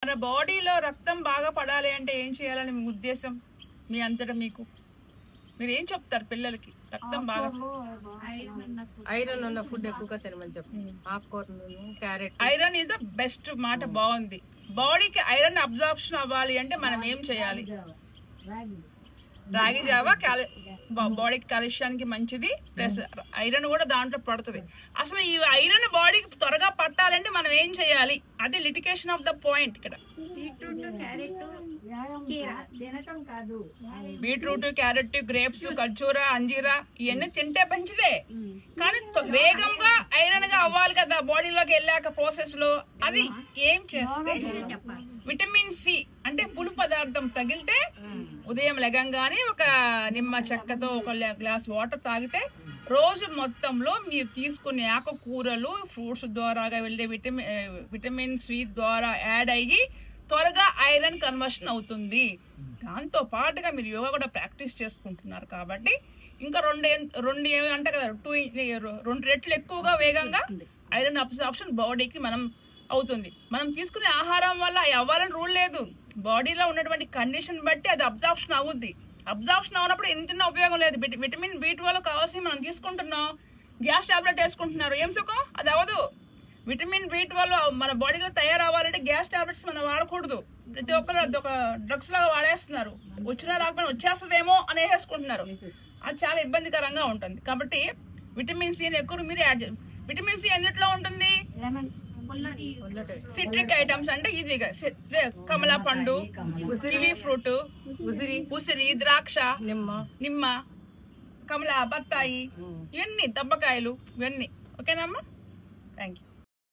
మన బాడీలో రక్తం బాగా పడాలి అంటే ఏం చేయాలని మీ ఉద్దేశం? మీ అంతటా మీరు ఏం చెప్తారు పిల్లలకి? రక్తం బాగా ఐరన్ ఉన్న ఫుడ్ ఎక్కువగా తినమని చెప్పు. ఆకుకూరలు, carrot. Iron is the best మాట. బాగుంది. బాడీకి ఐరన్ అబ్జార్ప్షన్ అవ్వాలి అంటే మనం ఏం చేయాలి? రాగి జావా బాడీకి కాల్షియానికి మంచిది, ప్లస్ ఐరన్ కూడా దాంట్లో పడుతుంది. అసలు ఈ ఐరన్ బాడీకి త్వరగా పట్టాలంటే మనం ఏం చేయాలి? అది లిటికేషన్ ఆఫ్ ద పాయింట్ ఇక్కడ. బీట్రూట్, క్యారెట్, గ్రేప్స్, ఖర్జూరా, అంజీరా ఇవన్నీ తింటే మంచిదే, కానీ వేగంగా ఐరన్ గా అవ్వాలి కదా బాడీలోకి వెళ్ళాక ప్రాసెస్ లో. అది ఏం చేస్తే విటమిన్ సి అంటే పులు పదార్థం తగిలితే ఉదయం లెగంగానే ఒక నిమ్మ చెక్కతో ఒక గ్లాస్ వాటర్ తాగితే రోజు మొత్తంలో మీరు తీసుకునే ఆకుకూరలు, ఫ్రూట్స్ ద్వారా వెళ్ళే విటమిన్ సి ద్వారా యాడ్ అయ్యి త్వరగా ఐరన్ కన్వర్షన్ అవుతుంది. దాంతో పాటుగా మీరు యోగా కూడా ప్రాక్టీస్ చేసుకుంటున్నారు కాబట్టి ఇంకా రెండు ఏమంటే కదా 2 రెట్లు ఎక్కువగా వేగంగా ఐరన్ అబ్జార్ప్షన్ బాడీకి మనం అవుతుంది. మనం తీసుకునే ఆహారం వల్ల అవ్వాలని రూల్ లేదు. బాడీలో ఉన్నటువంటి కండిషన్ బట్టి అది అబ్జార్ప్షన్ అవుద్ది. అబ్జార్ప్షన్ అవునప్పుడు ఎంత ఉపయోగం లేదు. విటమిన్ B12 కావాల్సి మనం తీసుకుంటున్నాం, గ్యాస్ టాబ్లెట్ వేసుకుంటున్నారు, ఏం సుఖం? అది అవ్వదు. విటమిన్ B12 మన బాడీలో తయారవ్వాలంటే గ్యాస్ టాబ్లెట్స్ మనం వాడకూడదు. ప్రతి ఒక్కరు అదొక డ్రగ్స్ లాగా వాడేస్తున్నారు. వచ్చినా రాకపోయినా వచ్చేస్తుందేమో అని వేసుకుంటున్నారు. అది చాలా ఇబ్బందికరంగా ఉంటుంది. కాబట్టి విటమిన్ సి ఎక్కువ మీరు యాడ్ చేయాలి. విటమిన్ సి ఎందులో ఉంటుంది? సిట్రిక్ ఐటమ్స్ అంటే ఈజీగా కమలా పండు, కివి ఫ్రూట్, ఉసిరి, ద్రాక్ష, నిమ్మ, కమలా, బత్తాయి, ఇవన్నీ దబ్బకాయలు, ఇవన్నీ. ఓకేనా అమ్మా? Thank you.